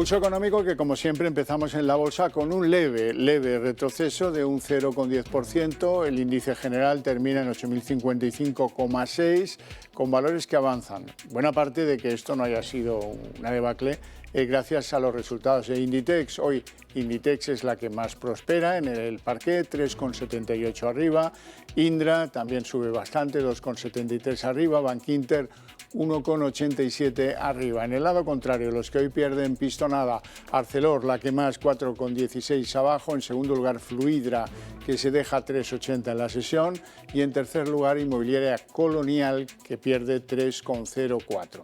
Pulso económico que, como siempre, empezamos en la bolsa con un leve retroceso de un 0,10%. El índice general termina en 8.055,6, con valores que avanzan. Buena parte de que esto no haya sido una debacle gracias a los resultados de Inditex. Hoy Inditex es la que más prospera en el parquet, 3,78 arriba. Indra también sube bastante, 2,73 arriba. Bankinter, 1,87 arriba. En el lado contrario, los que hoy pierden pistonada, Arcelor, la que más, 4,16 abajo. En segundo lugar, Fluidra, que se deja 3,80 en la sesión. Y en tercer lugar, Inmobiliaria Colonial, que pierde 3,04.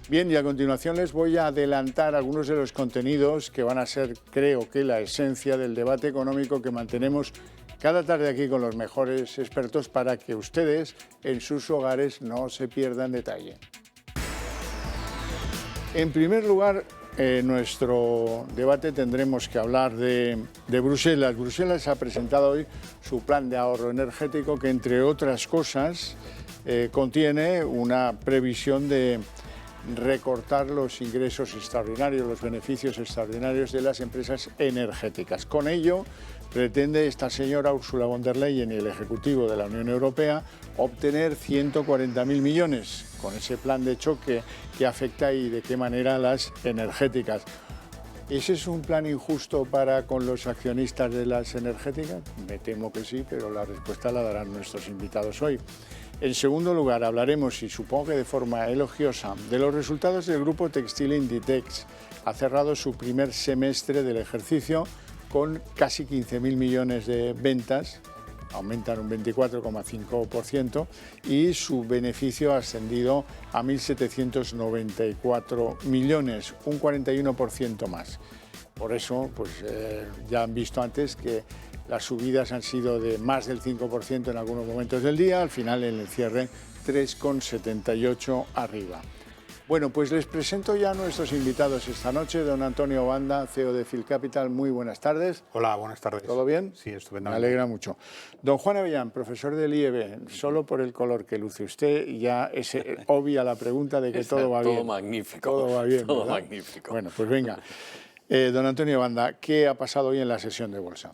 Bien, y a continuación les voy a adelantar algunos de los contenidos que van a ser, creo que, la esencia del debate económico que mantenemos cada tarde aquí con los mejores expertos para que ustedes en sus hogares no se pierdan detalle. En primer lugar, en nuestro debate tendremos que hablar de Bruselas. Bruselas ha presentado hoy su plan de ahorro energético que, entre otras cosas, contiene una previsión de recortar los ingresos extraordinarios, los beneficios extraordinarios de las empresas energéticas. Con ello, pretende esta señora Ursula von der Leyen y el Ejecutivo de la Unión Europea obtener 140.000 millones con ese plan de choque que afecta y de qué manera a las energéticas. ¿Ese es un plan injusto para con los accionistas de las energéticas? Me temo que sí, pero la respuesta la darán nuestros invitados hoy. En segundo lugar, hablaremos, y supongo que de forma elogiosa, de los resultados del grupo textil Inditex. Ha cerrado su primer semestre del ejercicio con casi 15.000 millones de ventas, aumentan un 24,5%, y su beneficio ha ascendido a 1.794 millones, un 41% más. Por eso, ya han visto antes que las subidas han sido de más del 5% en algunos momentos del día, al final en el cierre 3,78 arriba. Bueno, pues les presento ya a nuestros invitados esta noche. Don Antonio Banda, CEO de Philcapital, muy buenas tardes. Hola, buenas tardes. ¿Todo bien? Sí, estupendamente. Me alegra mucho. Don Juan Avellán, profesor del IEB, solo por el color que luce usted ya es obvia la pregunta de que todo va bien. Todo magnífico. Todo va bien, Todo ¿verdad? magnífico. Bueno, pues venga. Don Antonio Banda, ¿qué ha pasado hoy en la sesión de bolsa?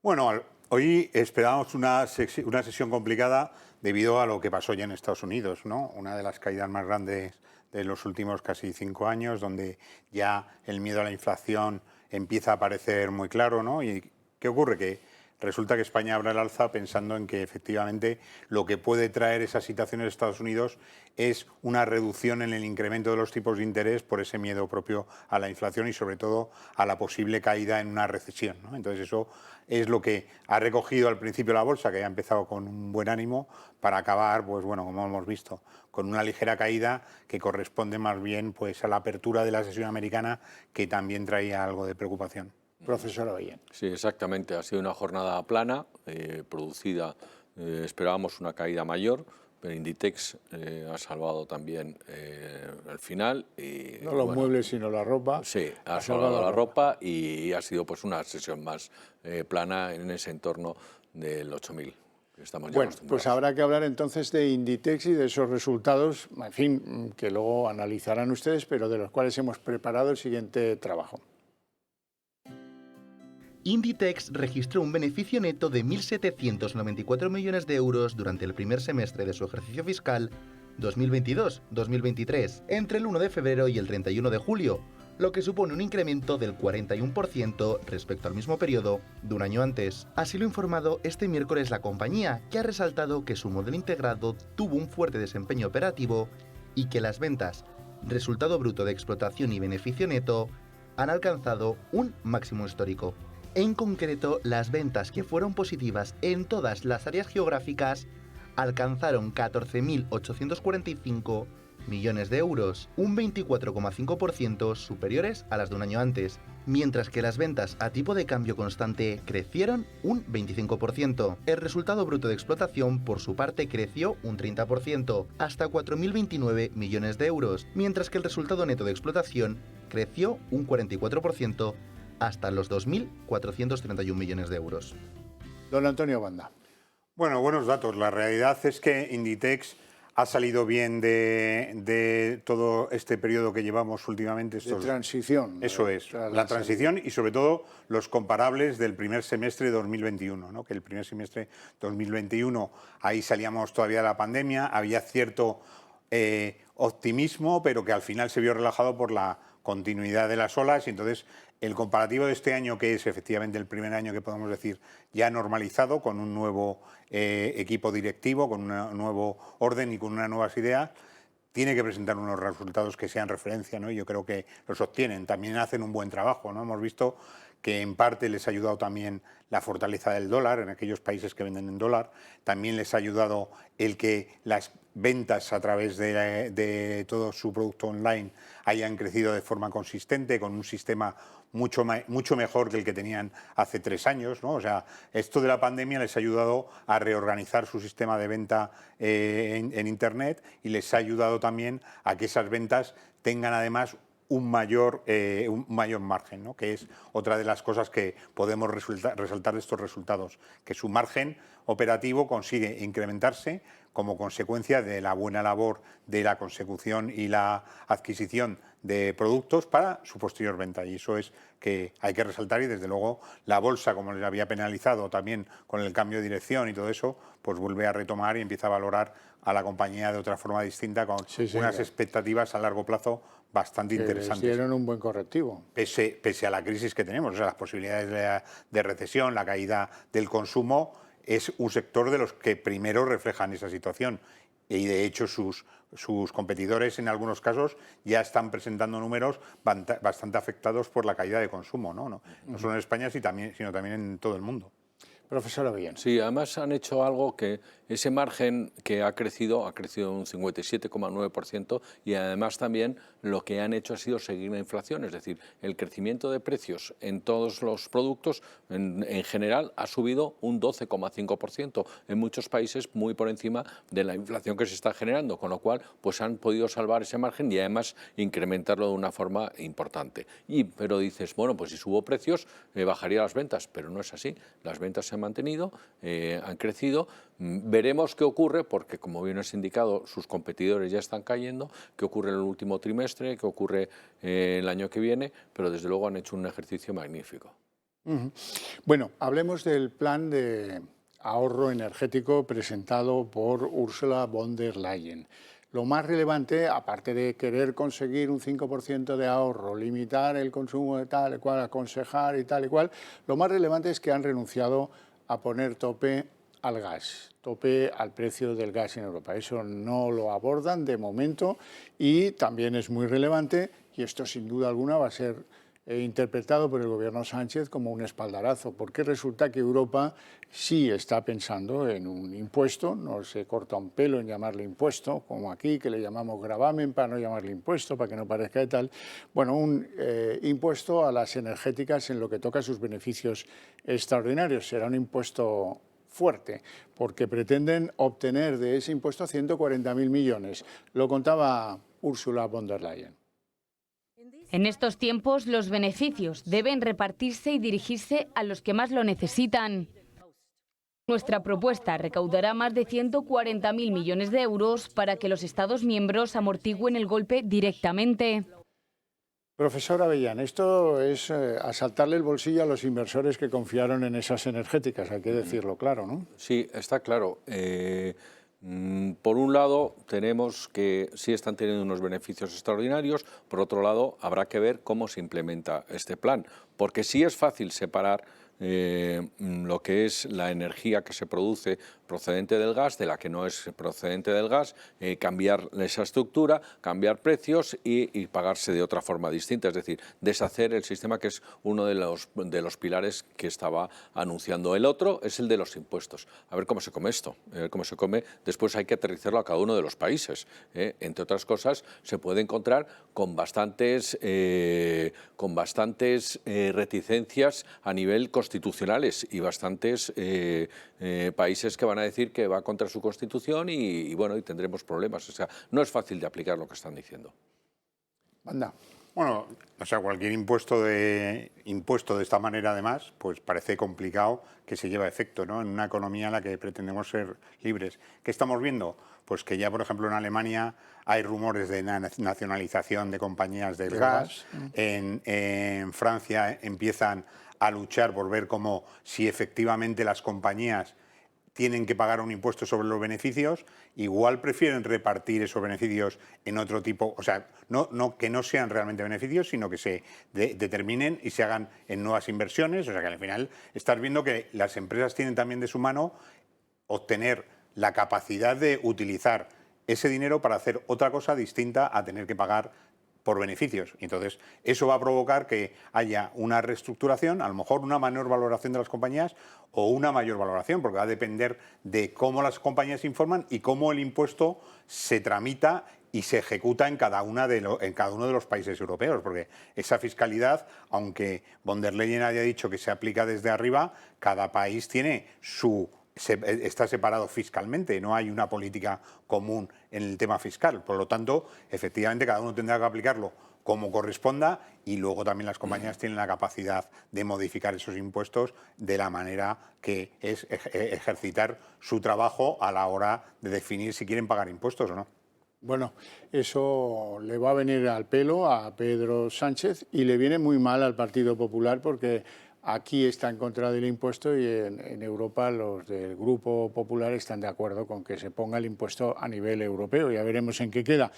Bueno, hoy esperábamos una sesión complicada debido a lo que pasó ya en Estados Unidos, ¿no? Una de las caídas más grandes de los últimos casi 5 años, donde ya el miedo a la inflación empieza a aparecer muy claro, ¿no? ¿Y qué ocurre? Que resulta que España abre el alza pensando en que efectivamente lo que puede traer esa situación en Estados Unidos es una reducción en el incremento de los tipos de interés por ese miedo propio a la inflación y sobre todo a la posible caída en una recesión, ¿no? Entonces eso es lo que ha recogido al principio la bolsa, que ha empezado con un buen ánimo, para acabar, pues bueno, como hemos visto, con una ligera caída que corresponde más bien pues a la apertura de la sesión americana, que también traía algo de preocupación. Profesor Avellán. Sí, exactamente. Ha sido una jornada plana, producida, esperábamos una caída mayor, pero Inditex ha salvado también el final. Y, no los muebles, sino la ropa. Sí, ha salvado la ropa y ha sido pues una sesión más plana en ese entorno del 8.000. Bueno, pues habrá que hablar entonces de Inditex y de esos resultados, en fin, que luego analizarán ustedes, pero de los cuales hemos preparado el siguiente trabajo. Inditex registró un beneficio neto de 1.794 millones de euros durante el primer semestre de su ejercicio fiscal 2022-2023, entre el 1 de febrero y el 31 de julio, lo que supone un incremento del 41% respecto al mismo periodo de un año antes. Así lo ha informado este miércoles la compañía, que ha resaltado que su modelo integrado tuvo un fuerte desempeño operativo y que las ventas, resultado bruto de explotación y beneficio neto han alcanzado un máximo histórico. En concreto, las ventas, que fueron positivas en todas las áreas geográficas, alcanzaron 14.845 millones de euros, un 24,5% superiores a las de un año antes, mientras que las ventas a tipo de cambio constante crecieron un 25%. El resultado bruto de explotación, por su parte, creció un 30%, hasta 4.029 millones de euros, mientras que el resultado neto de explotación creció un 44%, hasta los 2.431 millones de euros. Don Antonio Banda. Bueno, buenos datos. La realidad es que Inditex ha salido bien de todo este periodo que llevamos últimamente. De transición. Eso es, la transición y sobre todo los comparables del primer semestre de 2021, ¿no? Que el primer semestre de 2021, ahí salíamos todavía de la pandemia, había cierto optimismo, pero que al final se vio relajado por la continuidad de las olas, y entonces el comparativo de este año, que es efectivamente el primer año que podemos decir ya normalizado, con un nuevo equipo directivo, con un nuevo orden y con unas nuevas ideas, tiene que presentar unos resultados que sean referencia, ¿no? Yo creo que los obtienen, también hacen un buen trabajo, ¿no? Hemos visto que en parte les ha ayudado también la fortaleza del dólar en aquellos países que venden en dólar, también les ha ayudado el que las ventas a través de todo su producto online hayan crecido de forma consistente, con un sistema mucho mejor que el que tenían hace 3 años, ¿no? O sea, esto de la pandemia les ha ayudado a reorganizar su sistema de venta en Internet, y les ha ayudado también a que esas ventas tengan además un mayor margen, ¿no? Que es otra de las cosas que podemos resaltar de estos resultados, que su margen operativo consigue incrementarse como consecuencia de la buena labor de la consecución y la adquisición de productos para su posterior venta, y eso es que hay que resaltar. Y desde luego la bolsa, como les había penalizado también con el cambio de dirección y todo eso, pues vuelve a retomar y empieza a valorar a la compañía de otra forma distinta, con unas expectativas a largo plazo bastante interesantes. Les dieron un buen correctivo. Pese a la crisis que tenemos, o sea, las posibilidades de recesión, la caída del consumo, es un sector de los que primero reflejan esa situación. Y de hecho sus competidores en algunos casos ya están presentando números bastante afectados por la caída de consumo, no solo en España, sino también en todo el mundo. Profesor Abellán. Sí, además han hecho algo que ese margen que ha crecido un 57,9%, y además también lo que han hecho ha sido seguir la inflación, es decir, el crecimiento de precios en todos los productos en general ha subido un 12,5%, en muchos países muy por encima de la inflación que se está generando, con lo cual pues han podido salvar ese margen y además incrementarlo de una forma importante. Pero dices, bueno, pues si subo precios bajaría las ventas, pero no es así, las ventas se han mantenido, han crecido. Veremos qué ocurre, porque como bien has indicado, sus competidores ya están cayendo, qué ocurre en el último trimestre, qué ocurre el año que viene, pero desde luego han hecho un ejercicio magnífico. Bueno, hablemos del plan de ahorro energético presentado por Ursula von der Leyen. Lo más relevante, aparte de querer conseguir un 5% de ahorro, limitar el consumo de tal y cual, aconsejar y tal y cual, lo más relevante es que han renunciado a poner tope al gas, tope al precio del gas en Europa. Eso no lo abordan de momento, y también es muy relevante, y esto sin duda alguna va a ser interpretado por el gobierno Sánchez como un espaldarazo, porque resulta que Europa sí está pensando en un impuesto, no se corta un pelo en llamarle impuesto, como aquí, que le llamamos gravamen para no llamarle impuesto, para que no parezca de tal. Bueno, un impuesto a las energéticas en lo que toca a sus beneficios extraordinarios. Será un impuesto fuerte, porque pretenden obtener de ese impuesto 140.000 millones. Lo contaba Ursula von der Leyen. En estos tiempos, los beneficios deben repartirse y dirigirse a los que más lo necesitan. Nuestra propuesta recaudará más de 140.000 millones de euros para que los Estados miembros amortigüen el golpe directamente. Profesor Abellán, esto es asaltarle el bolsillo a los inversores que confiaron en esas energéticas, hay que decirlo claro, ¿no? Sí, está claro. Por un lado, tenemos que sí están teniendo unos beneficios extraordinarios, por otro lado, habrá que ver cómo se implementa este plan, porque sí es fácil separar lo que es la energía que se produce procedente del gas de la que no es procedente del gas, cambiar esa estructura, cambiar precios y pagarse de otra forma distinta, es decir, deshacer el sistema, que es uno de los pilares que estaba anunciando. El otro es el de los impuestos. A ver cómo se come esto, a ver cómo se come. Después hay que aterrizarlo a cada uno de los países. Entre otras cosas, se puede encontrar con bastantes reticencias a nivel constitucionales y bastantes países que van a decir que va contra su constitución y bueno, y tendremos problemas. O sea, no es fácil de aplicar lo que están diciendo. Anda. Bueno, o sea, cualquier impuesto de esta manera, además, pues parece complicado que se lleve a efecto, ¿no? En una economía en la que pretendemos ser libres. ¿Qué estamos viendo? Pues que ya, por ejemplo, en Alemania hay rumores de nacionalización de compañías del gas. En Francia empiezan a luchar por ver cómo si efectivamente las compañías tienen que pagar un impuesto sobre los beneficios, igual prefieren repartir esos beneficios en otro tipo, o sea, que no sean realmente beneficios, sino que se determinen y se hagan en nuevas inversiones. O sea, que al final estás viendo que las empresas tienen también de su mano obtener la capacidad de utilizar ese dinero para hacer otra cosa distinta a tener que pagar por beneficios. Entonces, eso va a provocar que haya una reestructuración, a lo mejor una menor valoración de las compañías o una mayor valoración, porque va a depender de cómo las compañías informan y cómo el impuesto se tramita y se ejecuta en cada uno de los países europeos, porque esa fiscalidad, aunque von der Leyen haya dicho que se aplica desde arriba, cada país tiene está separado fiscalmente, no hay una política común en el tema fiscal. Por lo tanto, efectivamente, cada uno tendrá que aplicarlo como corresponda y luego también las compañías tienen la capacidad de modificar esos impuestos de la manera que es ejercitar su trabajo a la hora de definir si quieren pagar impuestos o no. Bueno, eso le va a venir al pelo a Pedro Sánchez y le viene muy mal al Partido Popular porque aquí está en contra del impuesto y en Europa los del Grupo Popular están de acuerdo con que se ponga el impuesto a nivel europeo. Ya veremos en qué queda.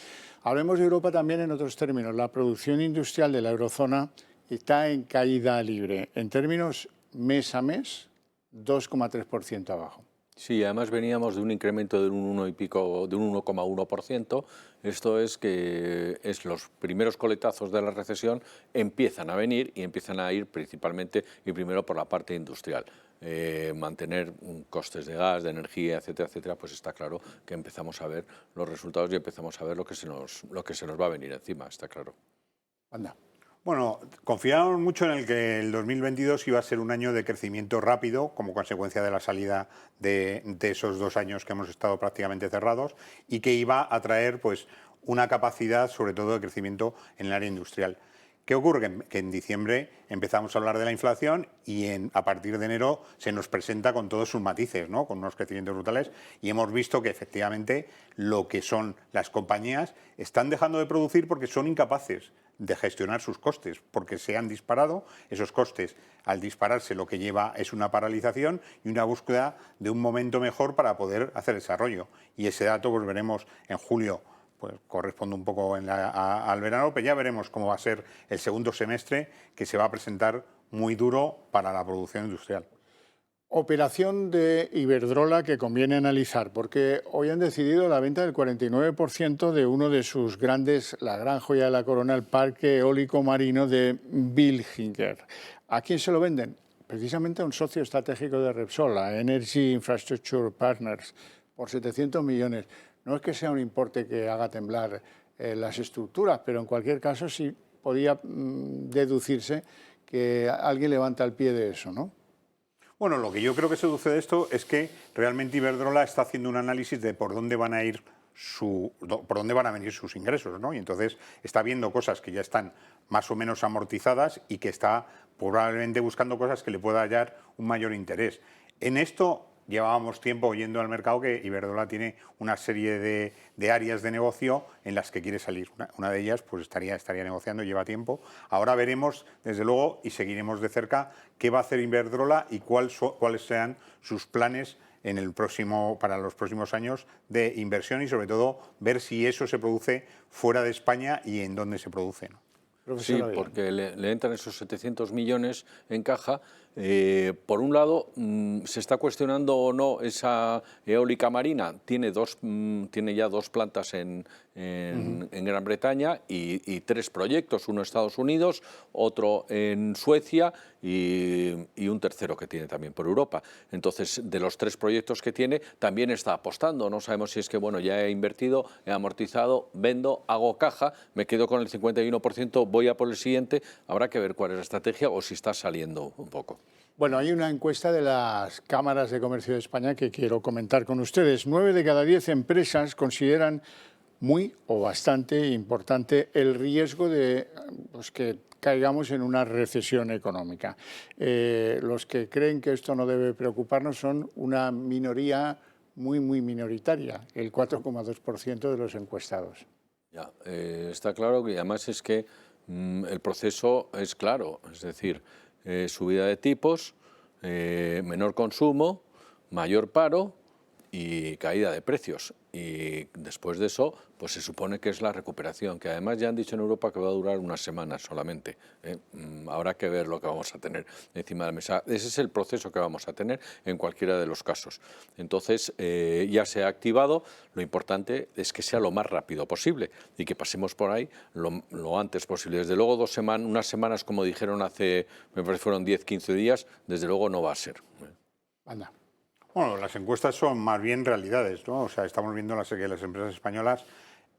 Hablemos de Europa también en otros términos. La producción industrial de la eurozona está en caída libre. En términos mes a mes, 2,3% abajo. Sí, además veníamos de un incremento de un 1 y pico, de un 1,1%. Esto es que los primeros coletazos de la recesión empiezan a venir y empiezan a ir principalmente y primero por la parte industrial. Mantener costes de gas, de energía, etcétera, etcétera, pues está claro que empezamos a ver los resultados y empezamos a ver lo que se nos va a venir encima, está claro. Anda. Bueno, confiábamos mucho en el que el 2022 iba a ser un año de crecimiento rápido como consecuencia de la salida de esos 2 años que hemos estado prácticamente cerrados y que iba a traer pues, una capacidad sobre todo de crecimiento en el área industrial. ¿Qué ocurre? Que en diciembre empezamos a hablar de la inflación y a partir de enero se nos presenta con todos sus matices, ¿no? Con unos crecimientos brutales y hemos visto que efectivamente lo que son las compañías están dejando de producir porque son incapaces de gestionar sus costes, porque se han disparado. Esos costes, al dispararse, lo que lleva es una paralización y una búsqueda de un momento mejor para poder hacer desarrollo. Y ese dato pues veremos en julio, pues corresponde un poco al verano, pero ya veremos cómo va a ser el segundo semestre, que se va a presentar muy duro para la producción industrial. Operación de Iberdrola que conviene analizar, porque hoy han decidido la venta del 49% de uno de sus grandes, la gran joya de la corona, el parque eólico marino de Billinger. ¿A quién se lo venden? Precisamente a un socio estratégico de Repsol, a Energy Infrastructure Partners, por 700 millones. No es que sea un importe que haga temblar las estructuras, pero en cualquier caso sí podía deducirse que alguien levanta el pie de eso, ¿no? Bueno, lo que yo creo que se deduce de esto es que realmente Iberdrola está haciendo un análisis de por dónde van a venir sus ingresos, ¿no? Y entonces está viendo cosas que ya están más o menos amortizadas y que está probablemente buscando cosas que le pueda hallar un mayor interés. En esto llevábamos tiempo oyendo al mercado que Iberdrola tiene una serie de áreas de negocio en las que quiere salir. Una de ellas pues estaría negociando, lleva tiempo. Ahora veremos, desde luego, y seguiremos de cerca qué va a hacer Iberdrola y cuáles sean sus planes para los próximos años de inversión y, sobre todo, ver si eso se produce fuera de España y en dónde se produce, ¿no? Sí, porque le entran esos 700 millones en caja. Por un lado, se está cuestionando o no esa eólica marina. Tiene ya 2 plantas en Gran Bretaña y 3 proyectos, uno en Estados Unidos, otro en Suecia y un tercero que tiene también por Europa. Entonces, de los 3 proyectos que tiene, también está apostando. No sabemos si es que, bueno, ya he invertido, he amortizado, vendo, hago caja, me quedo con el 51%, voy a por el siguiente. Habrá que ver cuál es la estrategia o si está saliendo un poco. Bueno, hay una encuesta de las cámaras de comercio de España que quiero comentar con ustedes. 9 de cada 10 empresas consideran muy o bastante importante el riesgo de pues, que caigamos en una recesión económica. Los que creen que esto no debe preocuparnos son una minoría muy minoritaria, el 4,2% de los encuestados. Ya, está claro que además es que el proceso es claro, es decir, subida de tipos, menor consumo, mayor paro y caída de precios. Y después de eso, pues se supone que es la recuperación, que además ya han dicho en Europa que va a durar unas semanas solamente. Habrá que ver lo que vamos a tener encima de la mesa. Ese es el proceso que vamos a tener en cualquiera de los casos. Entonces, ya se ha activado, lo importante es que sea lo más rápido posible y que pasemos por ahí lo antes posible. Desde luego, unas semanas, como dijeron hace, me parece fueron 10, 15 días, desde luego no va a ser. Anda. Bueno, las encuestas son más bien realidades, ¿no? O sea, estamos viendo que las empresas españolas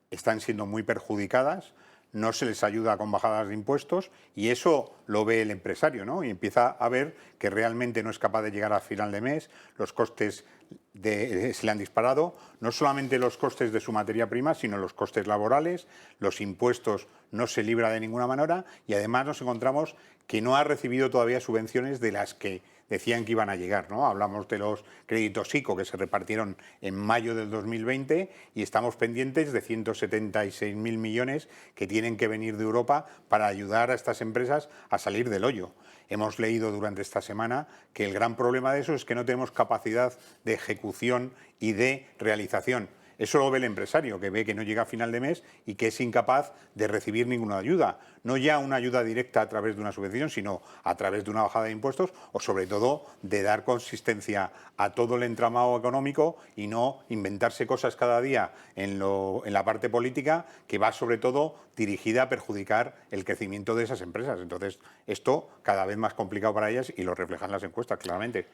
están siendo muy perjudicadas, no se les ayuda con bajadas de impuestos y eso lo ve el empresario, ¿no? Y empieza a ver que realmente no es capaz de llegar a final de mes, los costes se le han disparado, no solamente los costes de su materia prima, sino los costes laborales, los impuestos no se libra de ninguna manera y además nos encontramos que no ha recibido todavía subvenciones de las que decían que iban a llegar, ¿no? Hablamos de los créditos ICO que se repartieron en mayo del 2020 y estamos pendientes de 176.000 millones que tienen que venir de Europa para ayudar a estas empresas a salir del hoyo. Hemos leído durante esta semana que el gran problema de eso es que no tenemos capacidad de ejecución y de realización. Eso lo ve el empresario, que ve que no llega a final de mes y que es incapaz de recibir ninguna ayuda. No ya una ayuda directa a través de una subvención, sino a través de una bajada de impuestos o, sobre todo, de dar consistencia a todo el entramado económico y no inventarse cosas cada día en la parte política que va, sobre todo, dirigida a perjudicar el crecimiento de esas empresas. Entonces, esto cada vez más complicado para ellas y lo reflejan las encuestas, claramente.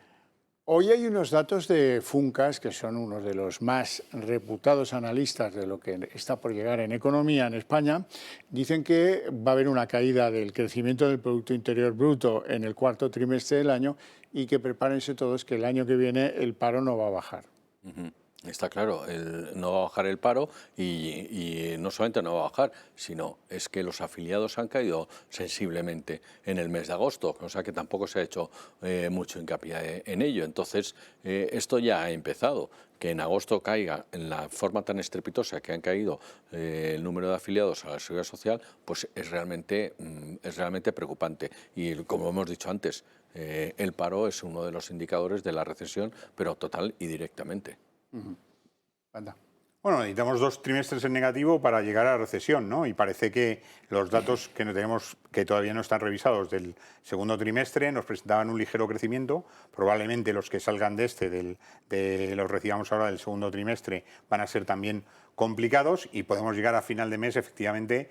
Hoy hay unos datos de Funcas, que son unos de los más reputados analistas de lo que está por llegar en economía en España. Dicen que va a haber una caída del crecimiento del Producto Interior Bruto en el cuarto trimestre del año y que prepárense todos que el año que viene el paro no va a bajar. Está claro, no va a bajar el paro y no solamente no va a bajar, sino es que los afiliados han caído sensiblemente en el mes de agosto, o sea que tampoco se ha hecho mucho hincapié en ello. Entonces, esto ya ha empezado. Que en agosto caiga en la forma tan estrepitosa que han caído el número de afiliados a la Seguridad Social, pues es realmente preocupante. Y como hemos dicho antes, el paro es uno de los indicadores de la recesión, pero total y directamente. Bueno, necesitamos 2 trimestres en negativo para llegar a la recesión, ¿no? Y parece que los datos que tenemos, que todavía no están revisados del segundo trimestre, nos presentaban un ligero crecimiento. Probablemente los que salgan de los recibamos ahora del segundo trimestre van a ser también complicados y podemos llegar a final de mes, efectivamente,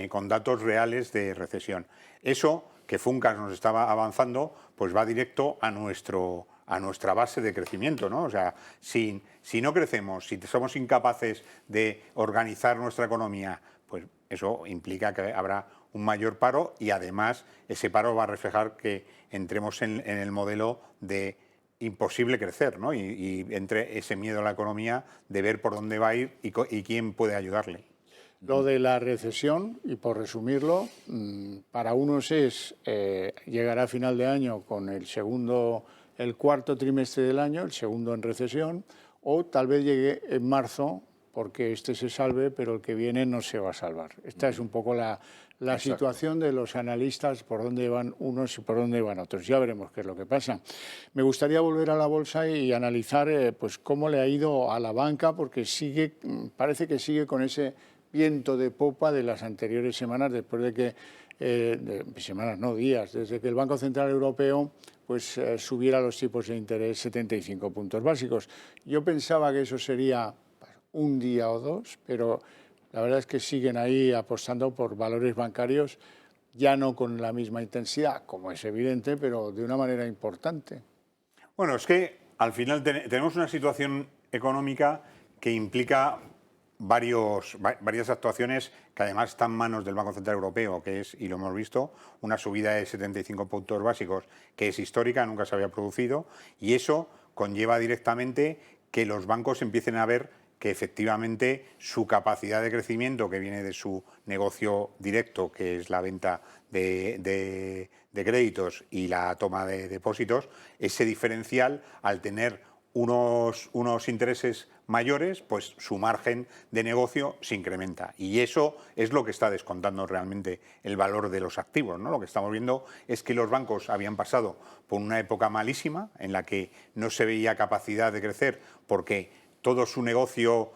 con datos reales de recesión. Eso que Funcas nos estaba avanzando, pues va directo a nuestra base de crecimiento, ¿no? O sea, si no crecemos, si somos incapaces de organizar nuestra economía, pues eso implica que habrá un mayor paro y además ese paro va a reflejar que entremos en el modelo de imposible crecer, ¿no? Y entre ese miedo a la economía de ver por dónde va a ir y quién puede ayudarle. Lo de la recesión, y por resumirlo, para unos es llegar a final de año con el cuarto trimestre del año, el segundo en recesión, o tal vez llegue en marzo, porque este se salve, pero el que viene no se va a salvar. Esta es un poco la situación de los analistas, por dónde van unos y por dónde van otros. Ya veremos qué es lo que pasa. Me gustaría volver a la bolsa y analizar pues cómo le ha ido a la banca, porque parece que sigue con ese viento de popa de las anteriores semanas, después de que, días, desde que el Banco Central Europeo pues subiera los tipos de interés 75 puntos básicos. Yo pensaba que eso sería un día o dos, pero la verdad es que siguen ahí apostando por valores bancarios, ya no con la misma intensidad, como es evidente, pero de una manera importante. Bueno, es que al final tenemos una situación económica que implica varias actuaciones que además están en manos del Banco Central Europeo, que es, y lo hemos visto, una subida de 75 puntos básicos que es histórica, nunca se había producido, y eso conlleva directamente que los bancos empiecen a ver que efectivamente su capacidad de crecimiento, que viene de su negocio directo, que es la venta de créditos y la toma de depósitos, ese diferencial, al tener unos intereses mayores, pues su margen de negocio se incrementa. Y eso es lo que está descontando realmente el valor de los activos, ¿no? Lo que estamos viendo es que los bancos habían pasado por una época malísima en la que no se veía capacidad de crecer porque todo su negocio,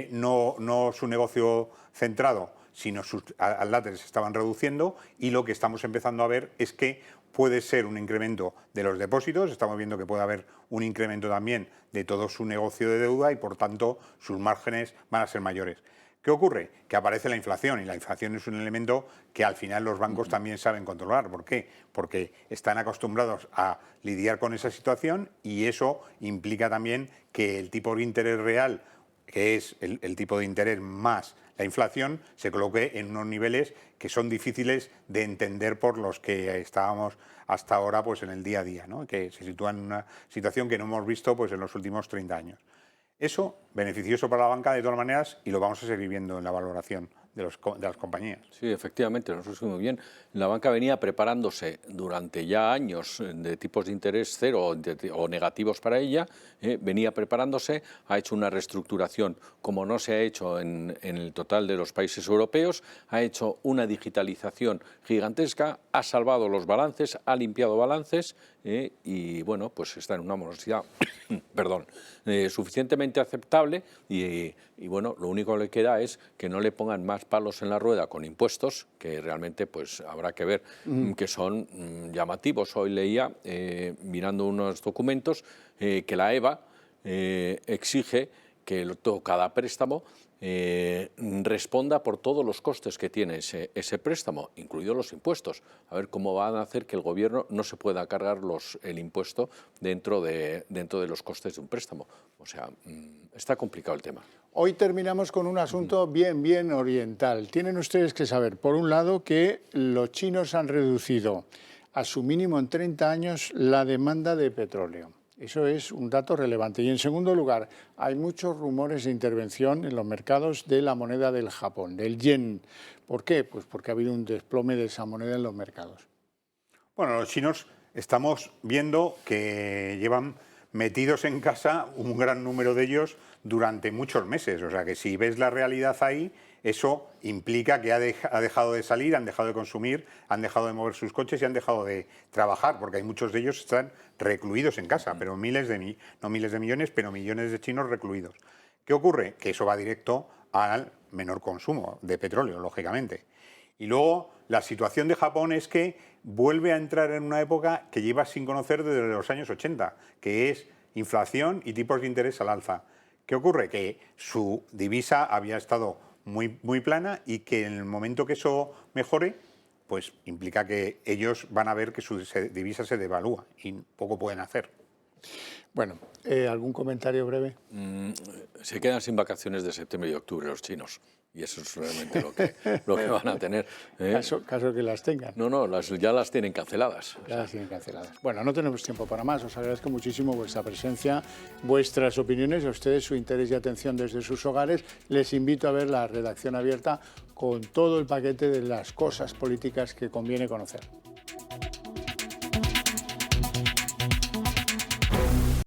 no su negocio centrado, sino sus atláteres se estaban reduciendo, y lo que estamos empezando a ver es que puede ser un incremento de los depósitos, estamos viendo que puede haber un incremento también de todo su negocio de deuda y por tanto sus márgenes van a ser mayores. ¿Qué ocurre? Que aparece la inflación, y la inflación es un elemento que al final los bancos también saben controlar. ¿Por qué? Porque están acostumbrados a lidiar con esa situación, y eso implica también que el tipo de interés real, que es el tipo de interés más la inflación, se coloque en unos niveles que son difíciles de entender por los que estábamos hasta ahora pues en el día a día, ¿no? Que se sitúan en una situación que no hemos visto pues en los últimos 30 años. Eso, beneficioso para la banca de todas maneras, y lo vamos a seguir viendo en la valoración de las compañías. Sí, efectivamente, nosotros muy bien. La banca venía preparándose durante ya años de tipos de interés cero o negativos para ella, venía preparándose, ha hecho una reestructuración como no se ha hecho en el total de los países europeos, ha hecho una digitalización gigantesca, ha salvado los balances, ha limpiado balances y bueno, pues está en una morosidad perdón, suficientemente aceptable y bueno, lo único que le queda es que no le pongan más palos en la rueda con impuestos, que realmente pues habrá que ver que son llamativos. Hoy leía, mirando unos documentos, que la EVA exige que cada préstamo responda por todos los costes que tiene ese préstamo, incluidos los impuestos. A ver cómo van a hacer que el gobierno no se pueda cargar el impuesto dentro de los costes de un préstamo. O sea, está complicado el tema. Hoy terminamos con un asunto bien oriental. Tienen ustedes que saber, por un lado, que los chinos han reducido a su mínimo en 30 años la demanda de petróleo. Eso es un dato relevante. Y en segundo lugar, hay muchos rumores de intervención en los mercados de la moneda del Japón, del yen. ¿Por qué? Pues porque ha habido un desplome de esa moneda en los mercados. Bueno, los chinos estamos viendo que llevan metidos en casa un gran número de ellos durante muchos meses. O sea que si ves la realidad ahí, eso implica que ha dejado de salir, han dejado de consumir, han dejado de mover sus coches y han dejado de trabajar, porque hay muchos de ellos que están recluidos en casa, pero no miles de millones, pero millones de chinos recluidos. ¿Qué ocurre? Que eso va directo al menor consumo de petróleo, lógicamente. Y luego la situación de Japón es que vuelve a entrar en una época que lleva sin conocer desde los años 80, que es inflación y tipos de interés al alza. ¿Qué ocurre? Que su divisa había estado muy plana y que en el momento que eso mejore, pues implica que ellos van a ver que su divisa se devalúa y poco pueden hacer. Bueno, ¿algún comentario breve? Se quedan sin vacaciones de septiembre y octubre los chinos. Y eso es realmente lo que van a tener. Caso que las tengan. No, ya las tienen canceladas. Ya las tienen canceladas. Bueno, no tenemos tiempo para más. Os agradezco muchísimo vuestra presencia, vuestras opiniones, a ustedes su interés y atención desde sus hogares. Les invito a ver la redacción abierta con todo el paquete de las cosas políticas que conviene conocer.